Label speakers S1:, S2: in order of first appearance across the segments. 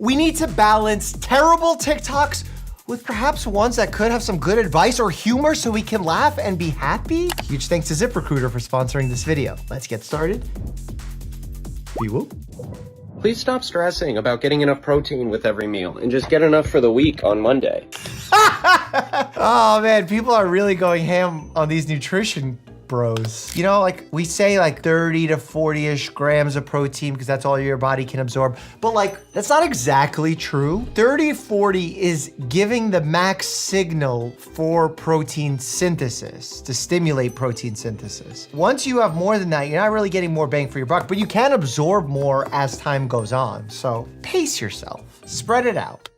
S1: We need to balance terrible TikToks with perhaps ones that could have some good advice or humor so we can laugh and be happy. Huge thanks to ZipRecruiter for sponsoring this video. Let's get started. Whoop.
S2: Please stop stressing about getting enough protein with every meal and just get enough for the week on Monday.
S1: Oh man, people are really going ham on these nutrition bros. You know, like we say like 30 to 40-ish grams of protein because that's all your body can absorb. But like, that's not exactly true. 30, 40 is giving the max signal for protein synthesis, to stimulate protein synthesis. Once you have more than that, you're not really getting more bang for your buck, but you can absorb more as time goes on. So pace yourself, spread it out.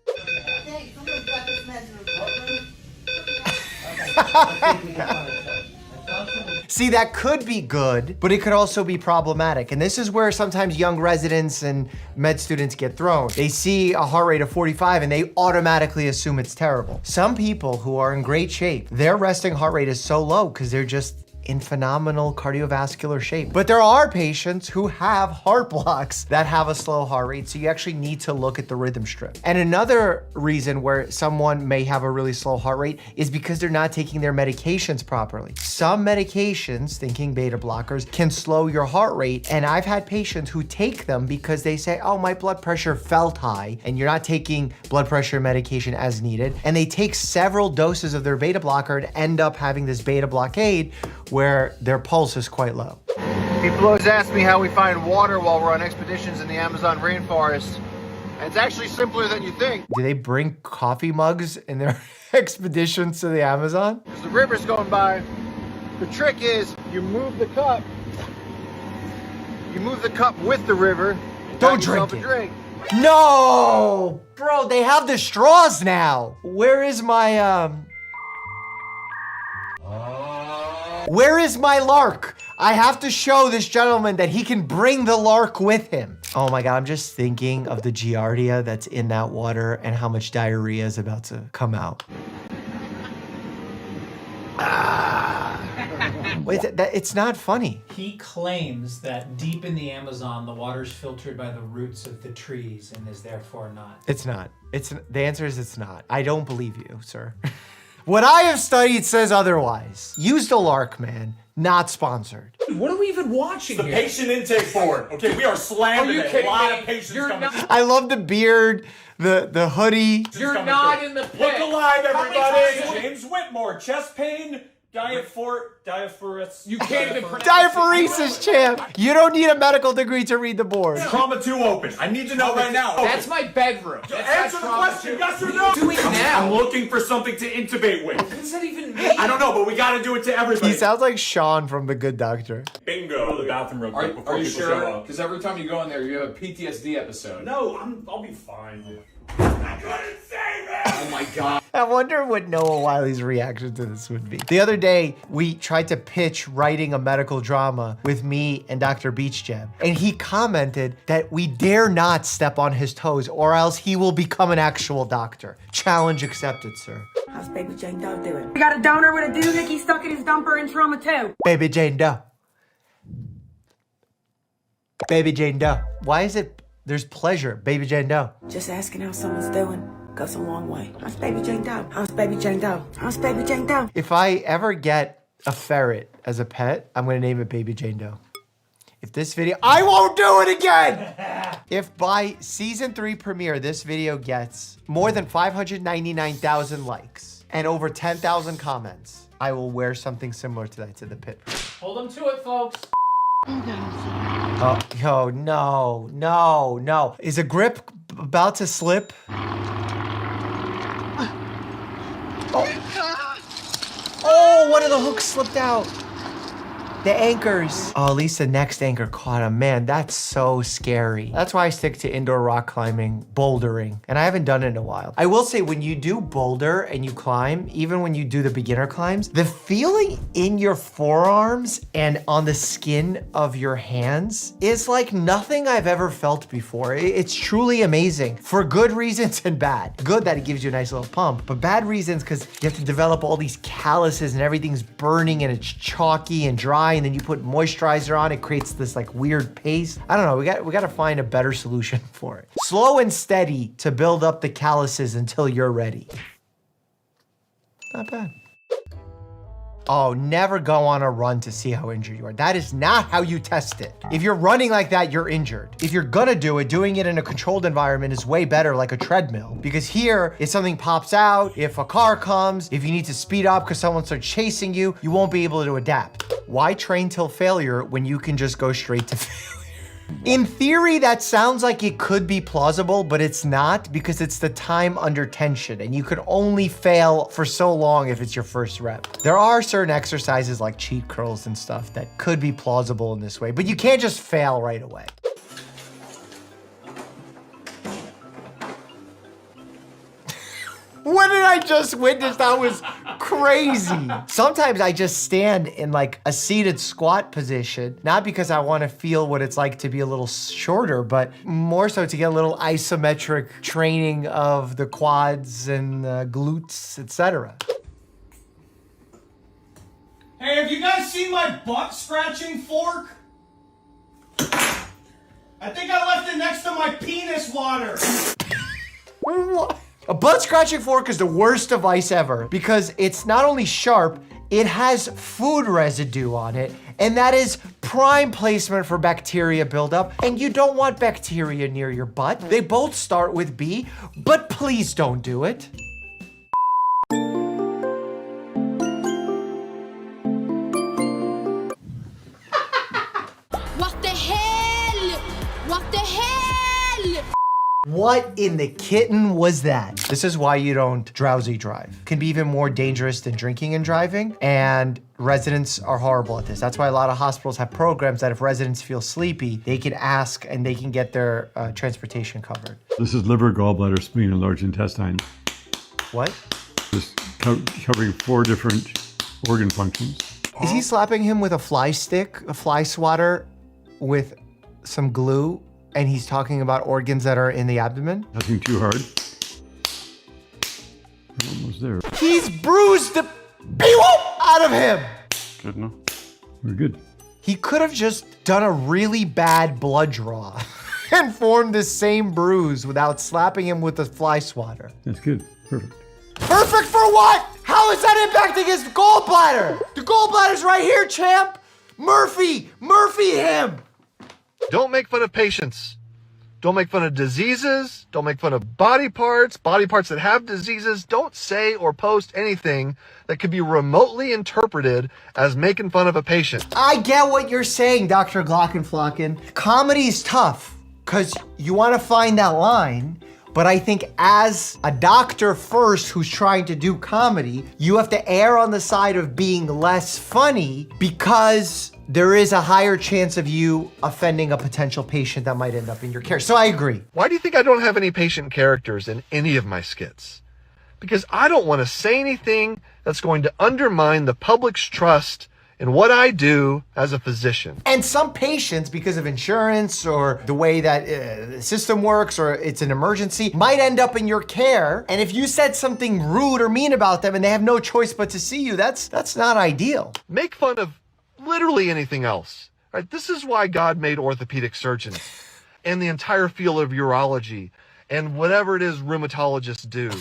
S1: See, that could be good, but it could also be problematic. And this is where sometimes young residents and med students get thrown. They see a heart rate of 45 and they automatically assume it's terrible. Some people who are in great shape, their resting heart rate is so low because they're just in phenomenal cardiovascular shape. But there are patients who have heart blocks that have a slow heart rate, so you actually need to look at the rhythm strip. And another reason where someone may have a really slow heart rate is because they're not taking their medications properly. Some medications, thinking beta blockers, can slow your heart rate, and I've had patients who take them because they say, oh, my blood pressure felt high, and you're not taking blood pressure medication as needed, and they take several doses of their beta blocker and end up having this beta blockade where their pulse is quite low.
S3: People always ask me how we find water while we're on expeditions in the Amazon rainforest. And it's actually simpler than you think.
S1: Do they bring coffee mugs in their expeditions to the Amazon?
S3: There's the rivers going by. The trick is you move the cup. You move the cup with the river.
S1: Don't drink it. No! Bro, they have the straws now. Where is my, Where is my lark? I have to show this gentleman that he can bring the lark with him. Oh my God, I'm just thinking of the giardia that's in that water and how much diarrhea is about to come out. Wait, it's not funny.
S4: He claims that deep in the Amazon, the water's filtered by the roots of the trees and is therefore not.
S1: It's not. The answer is it's not. I don't believe you, sir. What I have studied says otherwise. Use the lark, man. Not sponsored.
S4: What are we even watching
S5: here?
S4: The
S5: patient intake board. Okay, we are slamming it. A lot of patients coming.
S1: I love the beard, the hoodie.
S4: You're not in the pit.
S5: Look alive, everybody. James Whitmore, chest pain, diaphoresis.
S4: You can't even
S1: Diaphoresis, champ. You don't need a medical degree to read the board.
S5: Trauma 2 open. I need to know right now.
S4: That's my bedroom.
S5: Answer the question, yes or no.
S4: Do it now.
S5: I'm looking for something to intubate with.
S4: What does that even mean?
S5: I don't know, but we gotta do it to everybody.
S1: He sounds like Sean from The Good Doctor.
S5: Bingo. Go to the bathroom real quick before
S6: Are you
S5: people show
S6: sure?
S5: up.
S6: Because every time you go in there, you have a PTSD episode.
S5: No, I'll be fine. I couldn't save it!
S6: Oh my God.
S1: I wonder what Noah Wiley's reaction to this would be. The other day, we tried to pitch writing a medical drama with me and Dr. Beach Jam, and he commented that we dare not step on his toes or else he will become an actual doctor. Challenge accepted, sir.
S7: How's baby Jane Doe doing? We got a donor with a doohickey stuck in his dumper in trauma 2.
S1: Baby Jane Doe. Baby Jane Doe. Why is it there's pleasure, Baby Jane Doe?
S7: Just asking how someone's doing goes a long way. How's baby Jane Doe? How's baby Jane Doe? How's baby Jane Doe?
S1: If I ever get a ferret as a pet, I'm gonna name it Baby Jane Doe. If this video, I won't do it again! If by season 3 premiere, this video gets more than 599,000 likes and over 10,000 comments, I will wear something similar to that to the pit.
S4: Hold them to it, folks.
S1: Oh, yo, no, no, no. Is a grip about to slip? Oh, one of the hooks slipped out. The anchors. Oh, at least the next anchor caught him. Man, that's so scary. That's why I stick to indoor rock climbing, bouldering, and I haven't done it in a while. I will say when you do boulder and you climb, even when you do the beginner climbs, the feeling in your forearms and on the skin of your hands is like nothing I've ever felt before. It's truly amazing for good reasons and bad. Good that it gives you a nice little pump, but bad reasons because you have to develop all these calluses and everything's burning and it's chalky and dry dry and then you put moisturizer on, it creates this like weird paste. I don't know, we got to find a better solution for it. Slow and steady to build up the calluses until you're ready. Not bad. Oh, never go on a run to see how injured you are. That is not how you test it. If you're running like that, you're injured. If you're gonna do it, doing it in a controlled environment is way better, like a treadmill. Because here, if something pops out, if a car comes, if you need to speed up because someone starts chasing you, you won't be able to adapt. Why train till failure when you can just go straight to failure? In theory, that sounds like it could be plausible, but it's not, because it's the time under tension and you could only fail for so long if it's your first rep. There are certain exercises like cheat curls and stuff that could be plausible in this way, but you can't just fail right away. What did I just witness? That was crazy. Sometimes I just stand in like a seated squat position, not because I want to feel what it's like to be a little shorter, but more so to get a little isometric training of the quads and glutes, etc.
S5: Hey, have you guys seen my butt scratching fork? I think I left it next to my penis water.
S1: What? A butt scratching fork is the worst device ever because it's not only sharp, it has food residue on it, and that is prime placement for bacteria buildup, and you don't want bacteria near your butt. They both start with B, but please don't do it.
S8: What the hell? What the hell?
S1: What in the kitten was that? This is why you don't drowsy drive. It can be even more dangerous than drinking and driving, and residents are horrible at this. That's why a lot of hospitals have programs that if residents feel sleepy, they can ask and they can get their transportation covered.
S9: This is liver, gallbladder, spleen, and large intestine.
S1: What?
S9: Just covering 4 different organ functions.
S1: Is he slapping him with a fly stick, a fly swatter with some glue? And he's talking about organs that are in the abdomen?
S9: Nothing too hard. Almost there.
S1: He's bruised the out of him!
S9: Good enough. We're good.
S1: He could have just done a really bad blood draw and formed the same bruise without slapping him with a fly swatter.
S9: That's good. Perfect.
S1: Perfect for what? How is that impacting his gallbladder? The gallbladder's right here, champ! Murphy him!
S3: Don't make fun of patients. Don't make fun of diseases. Don't make fun of body parts that have diseases. Don't say or post anything that could be remotely interpreted as making fun of a patient.
S1: I get what you're saying, Dr. Glockenflocken. Comedy's tough, because you want to find that line, but I think as a doctor first who's trying to do comedy, you have to err on the side of being less funny because there is a higher chance of you offending a potential patient that might end up in your care. So I agree.
S3: Why do you think I don't have any patient characters in any of my skits? Because I don't want to say anything that's going to undermine the public's trust in what I do as a physician.
S1: And some patients, because of insurance or the way that the system works or it's an emergency, might end up in your care. And if you said something rude or mean about them and they have no choice but to see you, that's not ideal.
S3: Make fun of literally anything else. Right? This is why God made orthopedic surgeons and the entire field of urology and whatever it is rheumatologists do.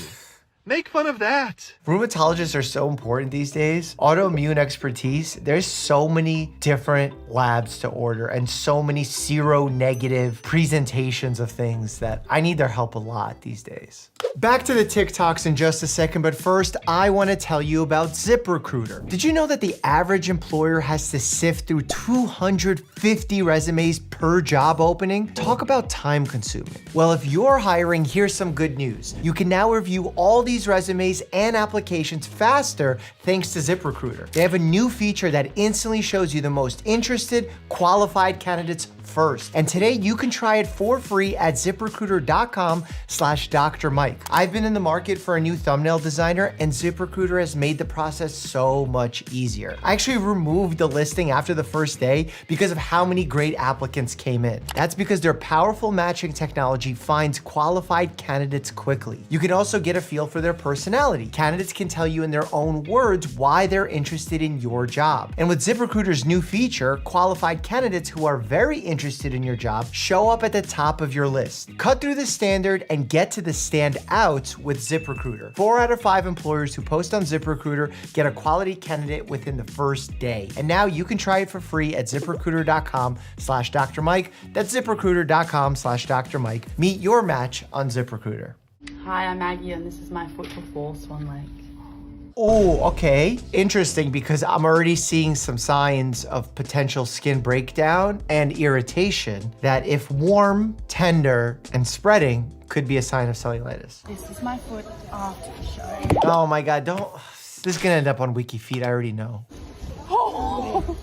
S3: Make fun of that.
S1: Rheumatologists are so important these days. Autoimmune expertise, there's so many different labs to order and so many seronegative presentations of things that I need their help a lot these days. Back to the TikToks in just a second, but first, I want to tell you about ZipRecruiter. Did you know that the average employer has to sift through 250 resumes per job opening? Talk about time consuming. Well, if you're hiring, here's some good news. You can now review all these resumes and applications faster thanks to ZipRecruiter. They have a new feature that instantly shows you the most interested, qualified candidates first. And today you can try it for free at ZipRecruiter.com/Dr. Mike. I've been in the market for a new thumbnail designer, and ZipRecruiter has made the process so much easier. I actually removed the listing after the first day because of how many great applicants came in. That's because their powerful matching technology finds qualified candidates quickly. You can also get a feel for their personality. Candidates can tell you in their own words why they're interested in your job. And with ZipRecruiter's new feature, qualified candidates who are very interested in your job show up at the top of your list. Cut through the standard and get to the standouts with ZipRecruiter. 4 out of 5 employers who post on ZipRecruiter get a quality candidate within the first day. And now you can try it for free at ZipRecruiter.com/Dr. Mike. That's ZipRecruiter.com/Dr. Mike. Meet your match on ZipRecruiter.
S10: Hi, I'm Maggie, and this is my foot before Swan Lake.
S1: Oh, okay. Interesting, because I'm already seeing some signs of potential skin breakdown and irritation that, if warm, tender, and spreading, could be a sign of cellulitis.
S10: This is my foot after the show.
S1: Oh my God, don't. This is gonna end up on WikiFeet, I already know.
S10: Oh,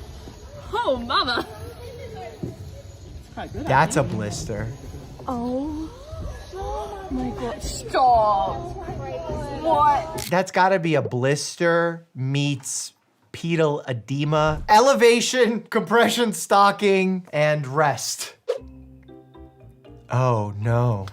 S10: mama.
S1: That's a blister.
S10: Oh my God, stop. What?
S1: That's gotta be a blister meets pedal edema. Elevation, compression stocking, and rest. Oh no.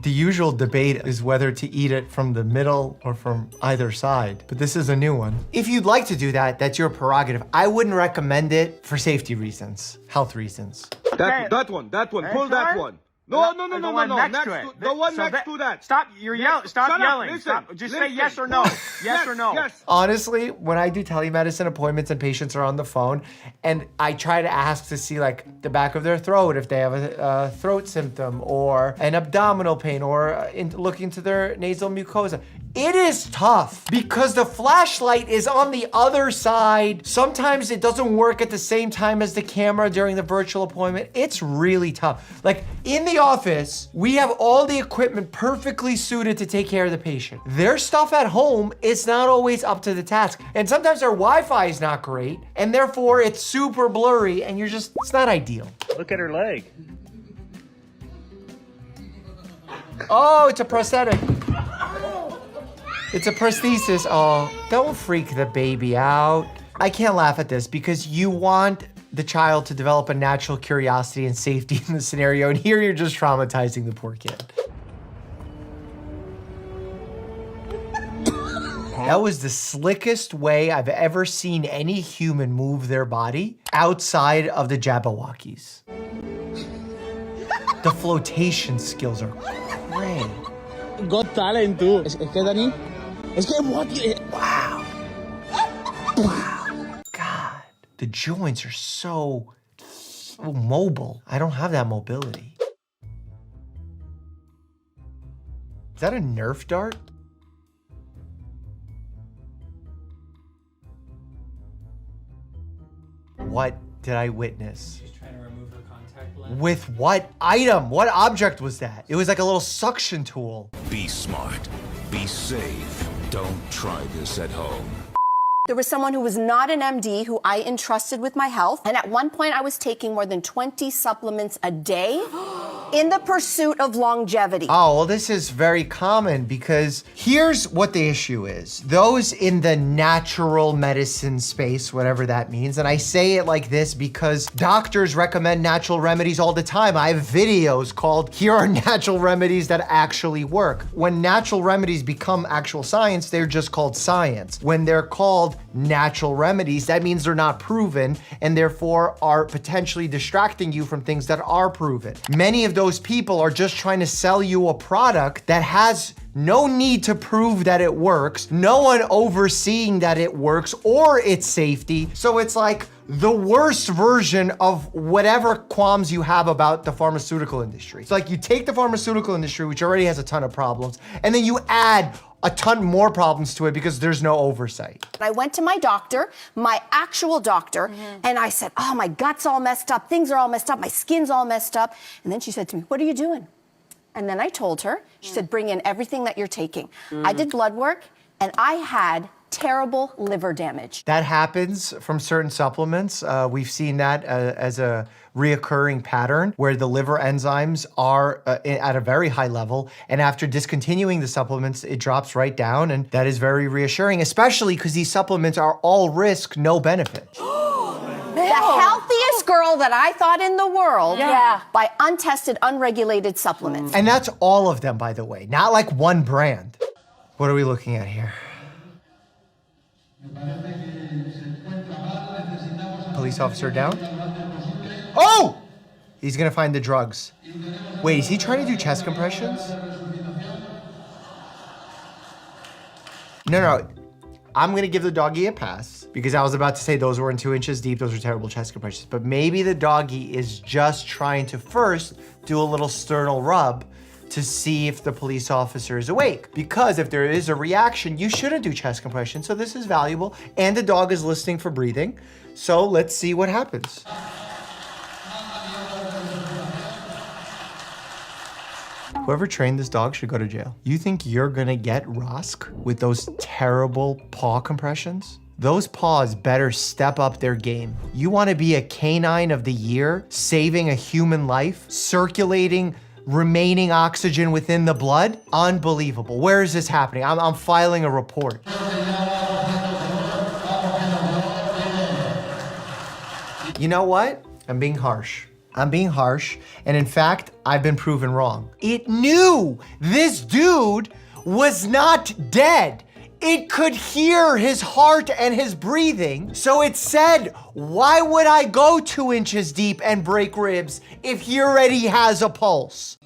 S1: The usual debate is whether to eat it from the middle or from either side, but this is a new one. If you'd like to do that, that's your prerogative. I wouldn't recommend it for safety reasons, health reasons.
S11: That one, pull that one. No, next to it. The one next to that.
S5: Stop! You're yelling. Stop yelling.
S11: Listen,
S5: Just say yes or no. Yes or no.
S11: Yes.
S1: Honestly, when I do telemedicine appointments and patients are on the phone, and I try to ask to see like the back of their throat if they have a throat symptom or an abdominal pain or look into their nasal mucosa. It is tough because the flashlight is on the other side. Sometimes it doesn't work at the same time as the camera during the virtual appointment. It's really tough. Like in the office, we have all the equipment perfectly suited to take care of the patient. Their stuff at home is not always up to the task. And sometimes their Wi-Fi is not great, and therefore it's super blurry and it's not ideal.
S5: Look at her leg.
S1: Oh, it's a prosthetic. It's a prosthesis. Oh, don't freak the baby out. I can't laugh at this because you want the child to develop a natural curiosity and safety in the scenario, and here you're just traumatizing the poor kid. That was the slickest way I've ever seen any human move their body outside of the Jabberwockies. The flotation skills are great.
S12: Got talent too. Es que Dani,
S1: Wow. Wow. God, the joints are so mobile. I don't have that mobility. Is that a Nerf dart? What did I witness?
S4: She's trying to remove her contact lens.
S1: With what item? What object was that? It was like a little suction tool.
S13: Be smart. Be safe. Don't try this at home.
S14: There was someone who was not an MD who I entrusted with my health. And at one point I was taking more than 20 supplements a day in the pursuit of longevity.
S1: Oh, well, this is very common because here's what the issue is. Those in the natural medicine space, whatever that means, and I say it like this because doctors recommend natural remedies all the time. I have videos called, here are natural remedies that actually work. When natural remedies become actual science, they're just called science. When they're called natural remedies, that means they're not proven and therefore are potentially distracting you from things that are proven. Many of those people are just trying to sell you a product that has no need to prove that it works, no one overseeing that it works or its safety. So it's like the worst version of whatever qualms you have about the pharmaceutical industry. It's like you take the pharmaceutical industry, which already has a ton of problems, and then you add a ton more problems to it because there's no oversight.
S14: I went to my doctor, my actual doctor, and I said, oh, my gut's all messed up, things are all messed up, my skin's all messed up. And then she said to me, what are you doing? And then I told her, she said, bring in everything that you're taking. I did blood work, and I had terrible liver damage.
S1: That happens from certain supplements. We've seen that as a reoccurring pattern where the liver enzymes are at a very high level, and after discontinuing the supplements, it drops right down, and that is very reassuring, especially because these supplements are all risk, no benefit.
S14: The healthiest girl that I thought in the world by untested, unregulated supplements.
S1: And that's all of them, by the way, not like one brand. What are we looking at here? Police officer down. Oh! He's gonna find the drugs. Wait, is he trying to do chest compressions? No. I'm gonna give the doggy a pass because I was about to say those weren't 2 inches deep. Those are terrible chest compressions. But maybe the doggy is just trying to first do a little sternal rub to see if the police officer is awake. Because if there is a reaction, you shouldn't do chest compression. So this is valuable. And the dog is listening for breathing. So let's see what happens. Whoever trained this dog should go to jail. You think you're gonna get Rosk with those terrible paw compressions? Those paws better step up their game. You wanna be a canine of the year, saving a human life, circulating remaining oxygen within the blood? Unbelievable. Where is this happening? I'm filing a report. You know what? I'm being harsh. And in fact, I've been proven wrong. It knew this dude was not dead. It could hear his heart and his breathing. So it said, why would I go 2 inches deep and break ribs if he already has a pulse?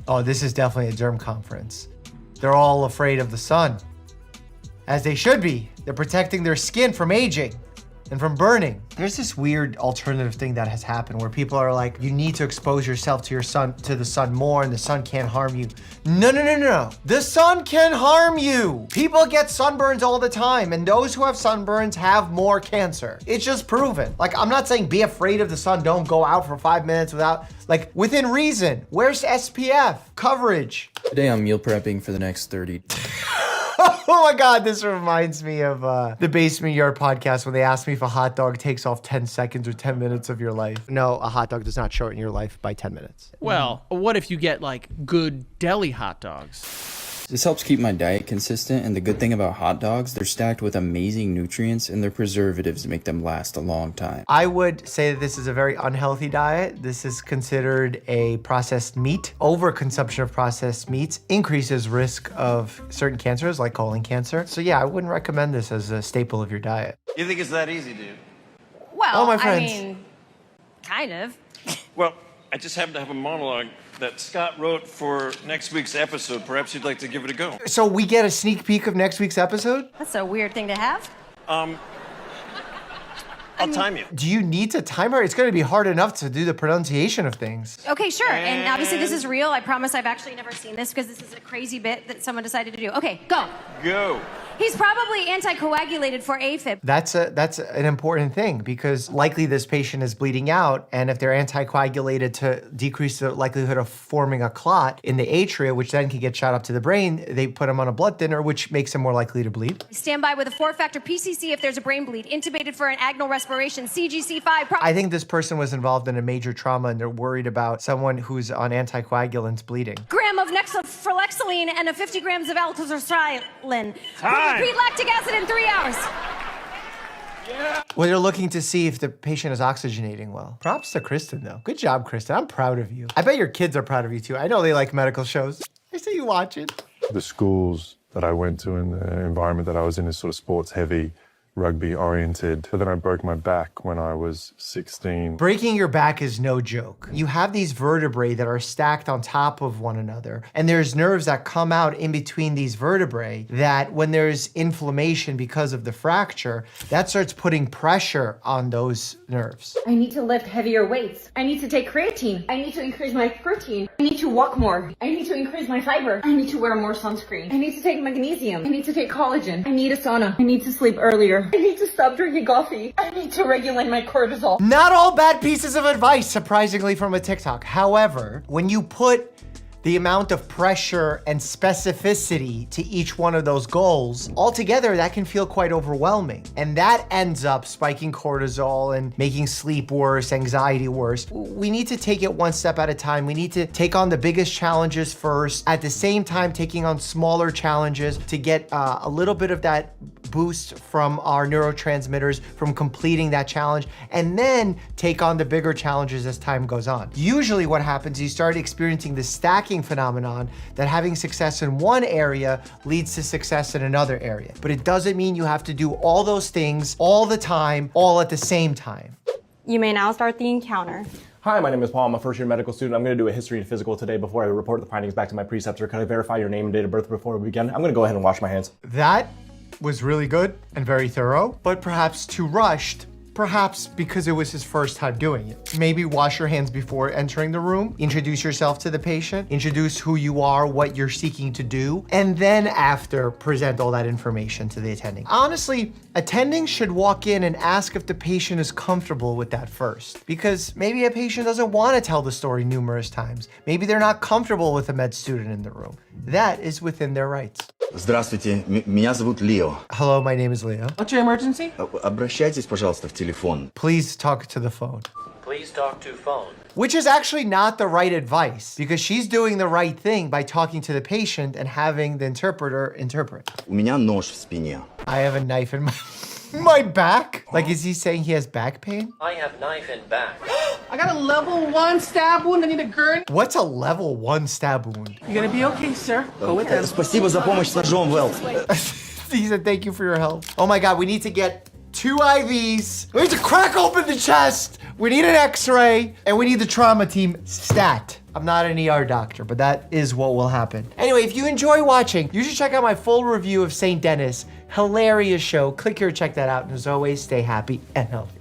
S1: Oh, this is definitely a derm conference. They're all afraid of the sun. As they should be. They're protecting their skin from aging and from burning. There's this weird alternative thing that has happened where people are like, you need to expose yourself to the sun more and the sun can't harm you. No. The sun can harm you. People get sunburns all the time, and those who have sunburns have more cancer. It's just proven. Like, I'm not saying be afraid of the sun, don't go out for 5 minutes within reason. Where's SPF? Coverage.
S15: Today I'm meal prepping for the next 30 days.
S1: Oh my God, this reminds me of the Basement Yard podcast when they asked me if a hot dog takes off 10 seconds or 10 minutes of your life. No, a hot dog does not shorten your life by 10 minutes.
S12: Well, what if you get like good deli hot dogs?
S15: This helps keep my diet consistent, and the good thing about hot dogs, they're stacked with amazing nutrients and their preservatives make them last a long time.
S1: I would say that this is a very unhealthy diet. This is considered a processed meat. Overconsumption of processed meats increases risk of certain cancers like colon cancer. So yeah, I wouldn't recommend this as a staple of your diet.
S11: You think it's that easy, dude?
S16: Well,
S1: oh, my friends.
S16: I mean, kind of.
S17: Well, I just happen to have a monologue that Scott wrote for next week's episode. Perhaps you'd like to give it a go.
S1: So we get a sneak peek of next week's episode?
S16: That's a weird thing to have.
S17: I'll time you.
S1: Do you need to time her? It's going to be hard enough to do the pronunciation of things.
S16: Okay, sure. And obviously this is real. I promise I've actually never seen this because this is a crazy bit that someone decided to do. Okay, go.
S17: Go.
S16: He's probably anticoagulated for AFib.
S1: That's an important thing because likely this patient is bleeding out, and if they're anticoagulated to decrease the likelihood of forming a clot in the atria, which then can get shot up to the brain, they put him on a blood thinner, which makes him more likely to bleed.
S16: Stand by with a 4-factor PCC if there's a brain bleed. Intubated for an agonal respiration. CGC5.
S1: I think this person was involved in a major trauma, and they're worried about someone who's on anticoagulants bleeding.
S16: Gram of nexofloxacin and 50 grams of alcoxystrylin. Repeat lactic acid in 3 hours.
S17: Yeah.
S1: Well, they're looking to see if the patient is oxygenating well. Props to Kristen, though. Good job, Kristen. I'm proud of you. I bet your kids are proud of you, too. I know they like medical shows. I see you watch it.
S18: The schools that I went to and the environment that I was in is sort of sports heavy, rugby oriented. But then I broke my back when I was 16.
S1: Breaking your back is no joke. You have these vertebrae that are stacked on top of one another, and there's nerves that come out in between these vertebrae that when there's inflammation because of the fracture, that starts putting pressure on those nerves.
S19: I need to lift heavier weights. I need to take creatine. I need to increase my protein. I need to walk more. I need to increase my fiber. I need to wear more sunscreen. I need to take magnesium. I need to take collagen. I need a sauna. I need to sleep earlier. I need to stop drinking coffee. I need to regulate my cortisol.
S1: Not all bad pieces of advice, surprisingly, from a TikTok. However, when you put the amount of pressure and specificity to each one of those goals, altogether that can feel quite overwhelming. And that ends up spiking cortisol and making sleep worse, anxiety worse. We need to take it one step at a time. We need to take on the biggest challenges first, at the same time taking on smaller challenges to get a little bit of that boost from our neurotransmitters from completing that challenge, and then take on the bigger challenges as time goes on. Usually what happens is you start experiencing the stacking phenomenon that having success in one area leads to success in another area. But it doesn't mean you have to do all those things all the time, all at the same time.
S20: You may now start the encounter.
S21: Hi, my name is Paul. I'm a first-year medical student. I'm going to do a history and physical today before I report the findings back to my preceptor. Could I verify your name and date of birth before we begin? I'm going to go ahead and wash my hands.
S1: That was really good and very thorough, but perhaps too rushed. Perhaps because it was his first time doing it. Maybe wash your hands before entering the room, introduce yourself to the patient, introduce who you are, what you're seeking to do, and then after present all that information to the attending. Honestly, attending should walk in and ask if the patient is comfortable with that first, because maybe a patient doesn't want to tell the story numerous times. Maybe they're not comfortable with a med student in the room. That is within their rights.
S22: Здравствуйте, меня зовут Лео.
S1: Hello, my name is Leo.
S22: What's your emergency? Обращайтесь, пожалуйста, в телефон.
S1: Please talk to the phone.
S23: Please talk to phone.
S1: Which is actually not the right advice, because she's doing the right thing by talking to the patient and having the interpreter interpret.
S22: У меня нож в спине.
S1: I have a knife in my back? Like, is he saying he has back pain?
S23: I have knife in back.
S24: I got a level 1 stab wound. I need a gurney.
S1: What's a level 1 stab wound?
S24: You're gonna be okay, sir. Go with them.
S22: Спасибо за помощь с ножом, Вэл.
S1: He said, thank you for your help. Oh my God, we need to get 2 IVs. We need to crack open the chest. We need an x-ray, and we need the trauma team stat. I'm not an ER doctor, but that is what will happen. Anyway, if you enjoy watching, you should check out my full review of St. Dennis. Hilarious show. Click here to check that out. And as always, stay happy and healthy.